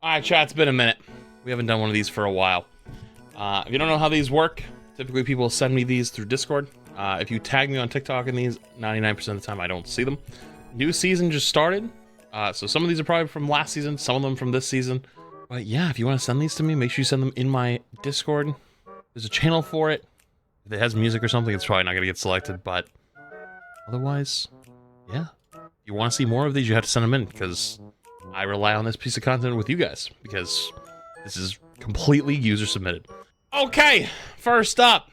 Alright, chat, it's been a minute. We haven't done one of these for a while. If you don't know how these work, typically people send me these through Discord. If you tag me on TikTok in these, 99% of the time I don't see them. New season just started, so some of these are probably from last season, some of them from this season. But yeah, if you want to send these to me, make sure you send them in my Discord. There's a channel for it. If it has music or something, it's probably not going to get selected, but otherwise, yeah. If you want to see more of these, you have to send them in, because I rely on this piece of content with you guys, because this is completely user submitted. Okay, first up.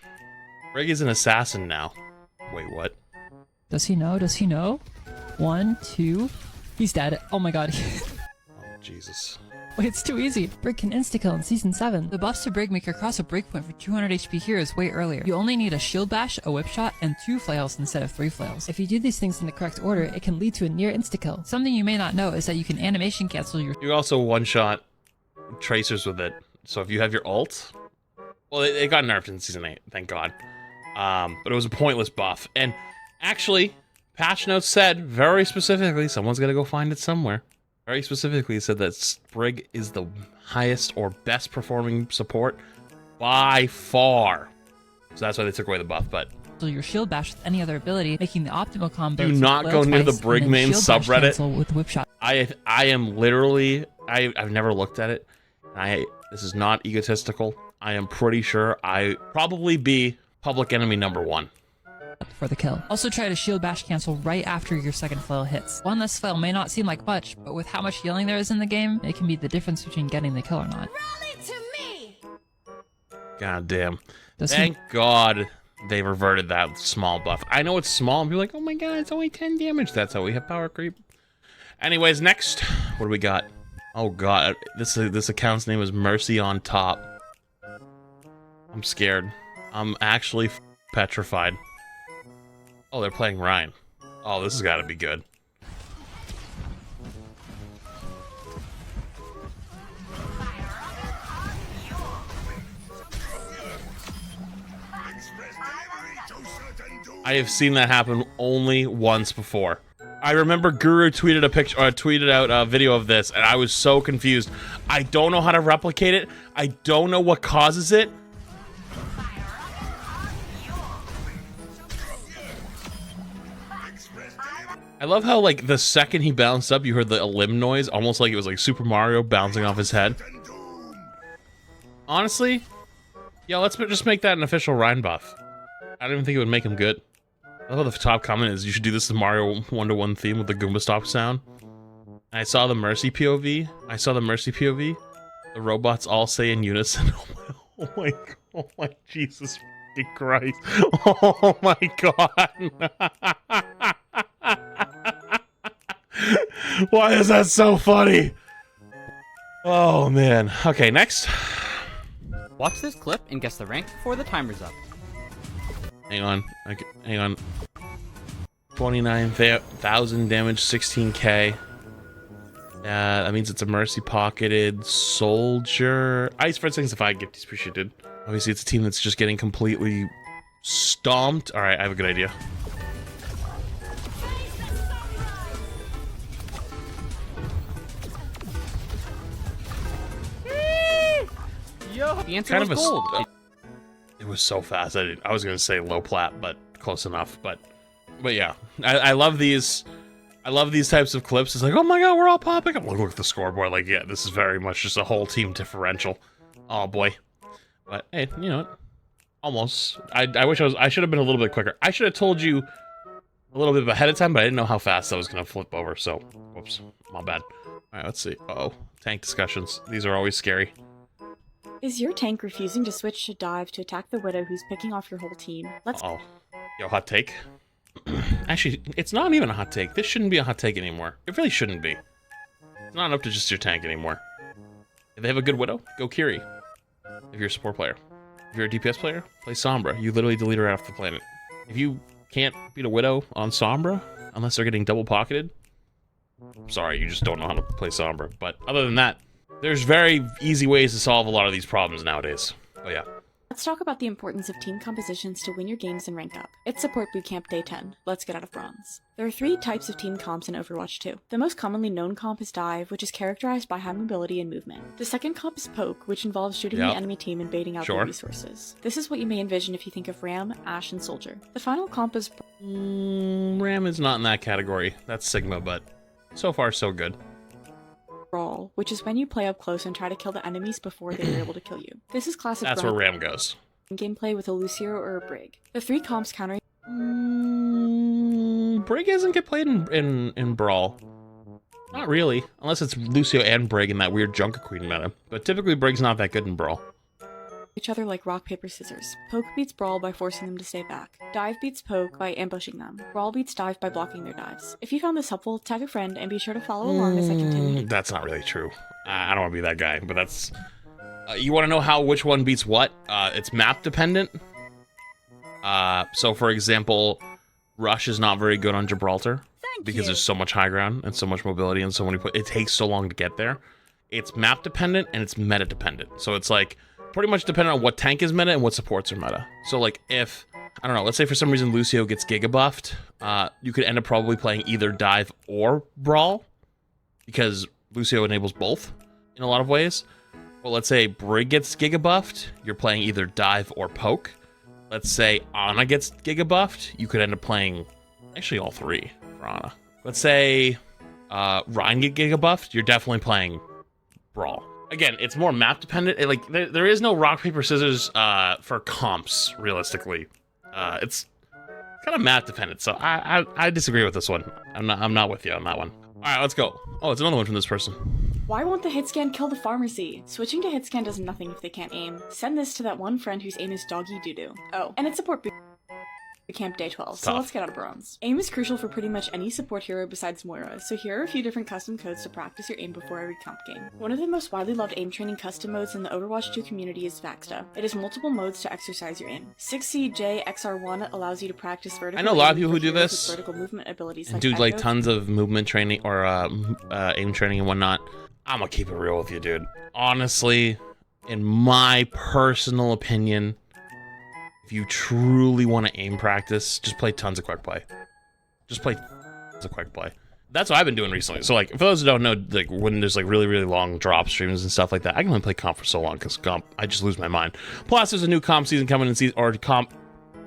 Brig is an assassin now. Wait, what? Does he know? Does he know? 1, 2. He's dead. Oh my god. Oh, Jesus. Wait, it's too easy. Brig can insta-kill in Season 7. The buffs to Brig make her cross a breakpoint for 200 HP heroes way earlier. You only need a shield bash, a whip shot, and 2 flails instead of 3 flails. If you do these things in the correct order, it can lead to a near insta-kill. Something you may not know is that you can animation cancel your— You also one-shot tracers with it. So if you have your ult... Well, it got nerfed in Season 8, thank god. But it was a pointless buff. And actually, patch notes said, very specifically, someone's gonna go find it somewhere. Very specifically said that Brig is the highest or best performing support by far. So that's why they took away the buff, but... your shield bash with any other ability, making the optimal combo. Do not go near the Brig main subreddit. With whip shot. I am literally... I've never looked at it. This is not egotistical. I am pretty sure I probably be public enemy #1. For the kill. Also try to shield bash cancel right after your second flail hits. One less flail may not seem like much, but with how much healing there is in the game, it can be the difference between getting the kill or not. Rally to me! God damn. Thank God they reverted that small buff. I know it's small and people are like, oh my god, it's only 10 damage. That's how we have power creep. Anyways, next, what do we got? Oh god, this account's name is Mercy on Top. I'm scared. I'm actually petrified. Oh, they're playing Ryan. Oh, this has got to be good. I have seen that happen only once before. I remember Guru tweeted a picture, or tweeted out a video of this, and I was so confused. I don't know how to replicate it. I don't know what causes it. I love how, like, the second he bounced up, you heard the limb noise, almost like it was like Super Mario bouncing off his head. Honestly, yeah, let's just make that an official Ryan buff. I don't even think it would make him good. I love how the top comment is, you should do this to Mario 1-to-1 theme with the Goomba Stop sound. And I saw the Mercy POV. The robots all say in unison, oh my Jesus Christ. Oh my god. Why is that so funny? Oh man. Okay, next. Watch this clip and guess the rank before the timer's up. Hang on. Okay, hang on. 29,000 damage, 16k. That means it's a Mercy pocketed soldier. Ice for things if I gift is appreciated. Obviously, it's a team that's just getting completely stomped. All right, I have a good idea. The answer was gold. It was so fast. I was gonna say low plat, but close enough. But yeah, I love these. I love these types of clips. It's like, oh my god, we're all popping up. Look at the scoreboard. Like, yeah, this is very much just a whole team differential. Oh boy. But hey, you know what? Almost. I wish I should have been a little bit quicker. I should have told you a little bit ahead of time, but I didn't know how fast I was gonna flip over. So, whoops, my bad. All right, let's see. Uh-oh, tank discussions. These are always scary. Is your tank refusing to switch to dive to attack the Widow who's picking off your whole team? Let's— Oh, yo, hot take. Actually, it's not even a hot take. This shouldn't be a hot take anymore. It really shouldn't be. It's not up to just your tank anymore. If they have a good Widow, go Kiri. If you're a support player. If you're a DPS player, play Sombra. You literally delete her off the planet. If you can't beat a Widow on Sombra, unless they're getting double pocketed, I'm sorry, you just don't know how to play Sombra. But other than that, there's very easy ways to solve a lot of these problems nowadays. Oh yeah. Let's talk about the importance of team compositions to win your games and rank up. It's Support Bootcamp Day 10. Let's get out of bronze. There are 3 types of team comps in Overwatch 2. The most commonly known comp is Dive, which is characterized by high mobility and movement. The second comp is Poke, which involves shooting the enemy team and baiting out their resources. This is what you may envision if you think of Ram, Ashe, and Soldier. The final comp is... Ram is not in that category. That's Sigma, but so far so good. Brawl, which is when you play up close and try to kill the enemies before they are able to kill you. This is classic That's where Ram goes. Gameplay with a Lucio or a Brig. The 3 comps counter... Brig doesn't get played in Brawl. Not really, unless it's Lucio and Brig in that weird Junker Queen meta. But typically Brig's not that good in Brawl. Each other like rock, paper, scissors. Poke beats Brawl by forcing them to stay back. Dive beats Poke by ambushing them. Brawl beats Dive by blocking their dives. If you found this helpful, tag a friend and be sure to follow along as I continue. That's not really true. I don't want to be that guy, but that's... you want to know which one beats what? It's map dependent. So for example, Rush is not very good on Gibraltar because there's so much high ground and so much mobility and so many... It takes so long to get there. It's map dependent and it's meta dependent. So it's like... pretty much dependent on what tank is meta and what supports are meta. So like if, I don't know, let's say for some reason Lucio gets giga buffed, you could end up probably playing either Dive or Brawl because Lucio enables both in a lot of ways. Well, let's say Brig gets giga buffed, you're playing either Dive or Poke. Let's say Ana gets giga buffed, you could end up playing actually all 3 for Ana. Let's say Rein get giga buffed, you're definitely playing Brawl. Again, it's more map dependent. There is no rock, paper, scissors for comps, realistically. It's kind of map dependent, so I disagree with this one. I'm not with you on that one. All right, let's go. Oh, it's another one from this person. Why won't the hit scan kill the pharmacy? Switching to hit scan does nothing if they can't aim. Send this to that one friend whose aim is doggy doo-doo. Oh, and it's support Camp Day 12, so let's get out of bronze. Aim is crucial for pretty much any support hero besides Moira, so here are a few different custom codes to practice your aim before every comp game. One of the most widely loved aim training custom modes in the Overwatch 2 community is Vaxta. It has multiple modes to exercise your aim. 6CJXR1 allows you to practice vertical. I know a lot of people who do this. Vertical movement abilities and do like tons of movement training or aim training and whatnot. I'm gonna keep it real with you, dude. Honestly, in my personal opinion, if you truly want to aim practice, just play tons of quick play. Just play tons of quick play. That's what I've been doing recently. So like, for those who don't know, like when there's like really, really long drop streams and stuff like that, I can only play comp for so long because comp, I just lose my mind. Plus, there's a new comp season coming in season, or comp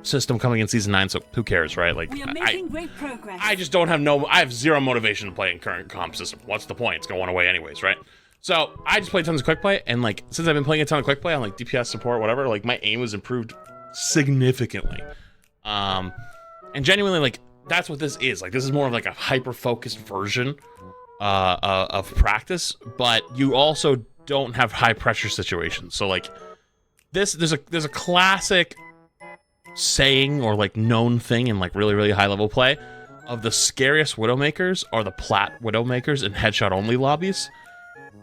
system coming in season 9. So who cares, right? Like, we are making great progress. I just don't have I have zero motivation to play in current comp system. What's the point? It's going away anyways, right? So I just play tons of quick play, and like since I've been playing a ton of quick play on like DPS support, whatever, like my aim has improved significantly. And genuinely, like that's what this is. Like this is more of like a hyper-focused version of practice, but you also don't have high pressure situations. So like there's a classic saying or like known thing in like really, really high level play of the scariest Widowmakers are the plat Widowmakers in headshot only lobbies.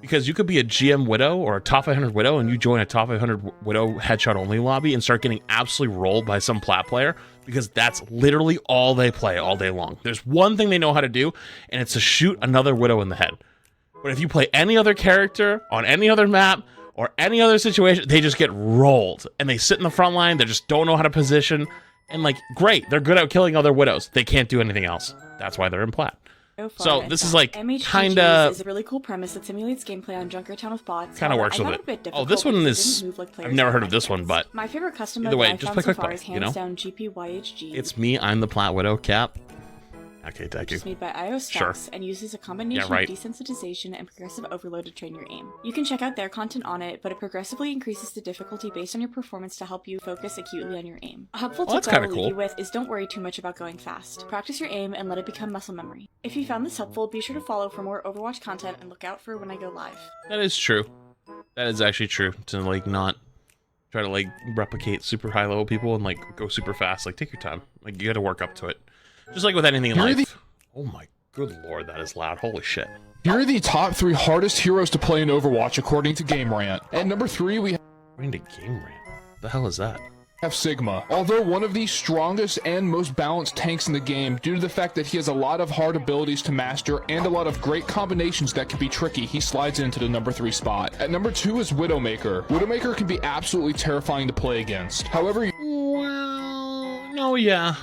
Because you could be a GM Widow or a top 500 Widow and you join a top 500 Widow headshot only lobby and start getting absolutely rolled by some plat player because that's literally all they play all day long. There's one thing they know how to do, and it's to shoot another Widow in the head. But if you play any other character on any other map or any other situation, they just get rolled. And they sit in the front line, they just don't know how to position. And like, great, they're good at killing other Widows. They can't do anything else. That's why they're in plat. So this is like kinda is a really cool premise that simulates gameplay on Junkertown with bots. Kind of works with it. Oh, this one is. I've never heard of this one, but my favorite custom either way, just play quick play. You know, down GPYHG. It's me. I'm the plat Widow. Cap. Okay, thank you. It's made by iOS and uses a combination of desensitization and progressive overload to train your aim. You can check out their content on it, but it progressively increases the difficulty based on your performance to help you focus acutely on your aim. A helpful tip that I'll leave you with is don't worry too much about going fast. Practice your aim and let it become muscle memory. If you found this helpful, be sure to follow for more Overwatch content and look out for when I go live. That is true. That is actually true. To like not try to like replicate super high level people and like go super fast. Like take your time. Like you got to work up to it. Just like with anything in life. Oh my good lord, that is loud. Holy shit. Here are the top 3 hardest heroes to play in Overwatch according to Game Rant. At number 3, we According to Game Rant? What the hell is that? have Sigma. Although one of the strongest and most balanced tanks in the game, due to the fact that he has a lot of hard abilities to master and a lot of great combinations that can be tricky, he slides into the number 3 spot. At number 2 is Widowmaker. Widowmaker can be absolutely terrifying to play against. However, Well, no, yeah.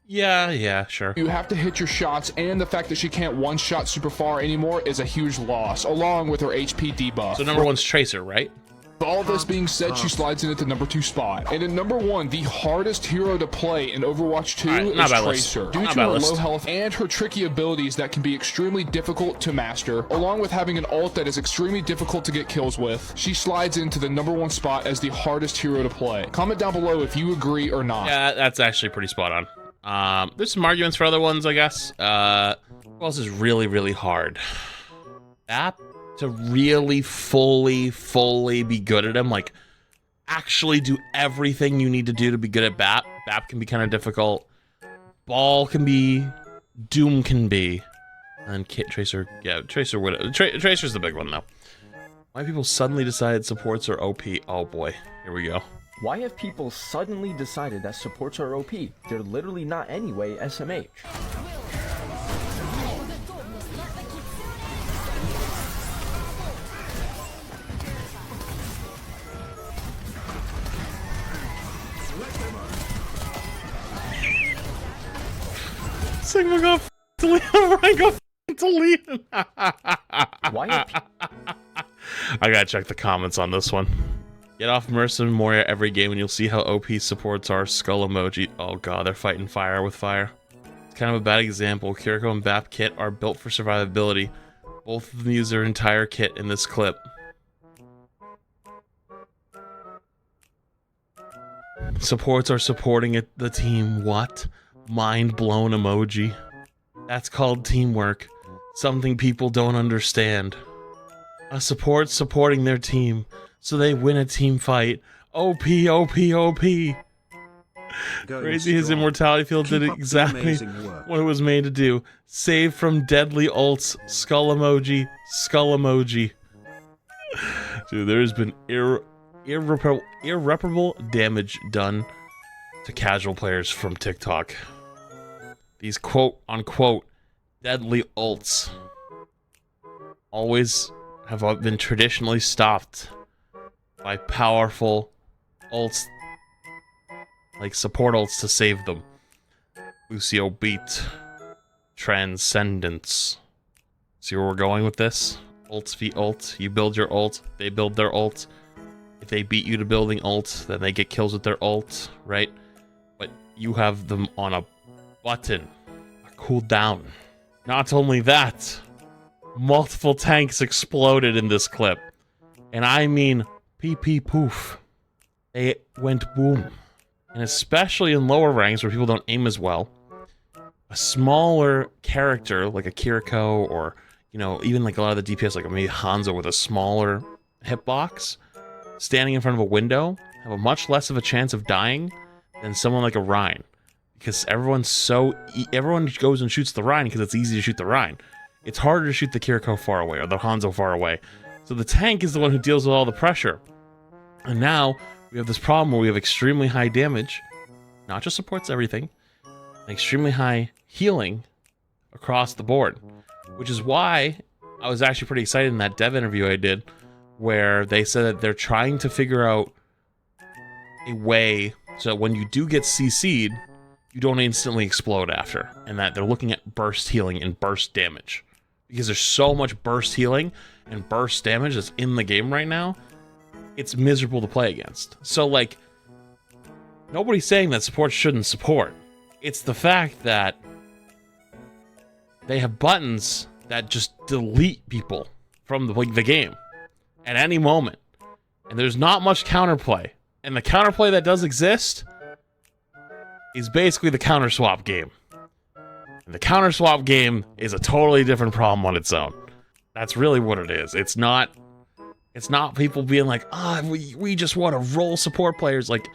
Yeah, sure. You have to hit your shots, and the fact that she can't one-shot super far anymore is a huge loss, along with her HP debuff. So number 1's Tracer, right? With all this being said, she slides in at the number 2 spot. And at number 1, the hardest hero to play in Overwatch 2 is Tracer. Due to her low health and her tricky abilities that can be extremely difficult to master, along with having an ult that is extremely difficult to get kills with, she slides into the number 1 spot as the hardest hero to play. Comment down below if you agree or not. Yeah, that's actually pretty spot on. There's some arguments for other ones, I guess. Who else is really, really hard? Bap? To really fully be good at him, like actually do everything you need to do to be good at Bap. Bap can be kind of difficult. Ball can be. Doom can be. And Tracer, yeah, Tracer would. Tracer's the big one though. Why people suddenly decided supports are OP? Oh boy, here we go. Why have people suddenly decided that supports are OP? They're literally not anyway SMH. Sigma got deleted. Ryan got deleted. Why? I gotta check the comments on this one. Get off Mercy Moria every game and you'll see how OP supports are. Skull emoji. Oh god, they're fighting fire with fire. It's kind of a bad example. Kiriko and Bap kit are built for survivability. Both of them use their entire kit in this clip. Supports are supporting it, the team. What? Mind blown emoji. That's called teamwork. Something people don't understand. A support supporting their team, so they win a team fight. OP. Crazy his immortality field did exactly what it was made to do. Save from deadly ults. Skull emoji. Dude, there has been irreparable damage done to casual players from TikTok. These quote-unquote deadly ults always have been traditionally stopped by powerful ults, like support ults to save them. Lucio beat Transcendence. See where we're going with this? Ults v ult. You build your ult, they build their ult. If they beat you to building ult, then they get kills with their ult, right? But you have them on a button, a cooldown. Not only that, multiple tanks exploded in this clip. And I mean pee poof. They went boom. And especially in lower ranks where people don't aim as well, a smaller character like a Kiriko or, you know, even like a lot of the DPS like maybe Hanzo with a smaller hitbox, standing in front of a window, have a much less of a chance of dying than someone like a Rein. Because everyone goes and shoots the Rein because it's easy to shoot the Rein. It's harder to shoot the Kiriko far away or the Hanzo far away. So the tank is the one who deals with all the pressure. And now we have this problem where we have extremely high damage, not just supports everything, and extremely high healing across the board. Which is why I was actually pretty excited in that dev interview I did, where they said that they're trying to figure out a way so that when you do get CC'd, you don't instantly explode after, and that they're looking at burst healing and burst damage. Because there's so much burst healing and burst damage that's in the game right now, it's miserable to play against. So, like, nobody's saying that support shouldn't support. It's the fact that they have buttons that just delete people from the game at any moment. And there's not much counterplay. And the counterplay that does exist is basically the counter swap game. And the counter swap game is a totally different problem on its own. That's really what it is. It's not people being like, we just want to roll support players. Like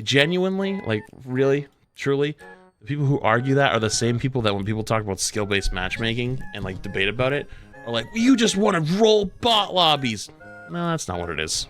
genuinely, like really, truly, the people who argue that are the same people that when people talk about skill-based matchmaking and like debate about it, are like, you just want to roll bot lobbies. No, that's not what it is.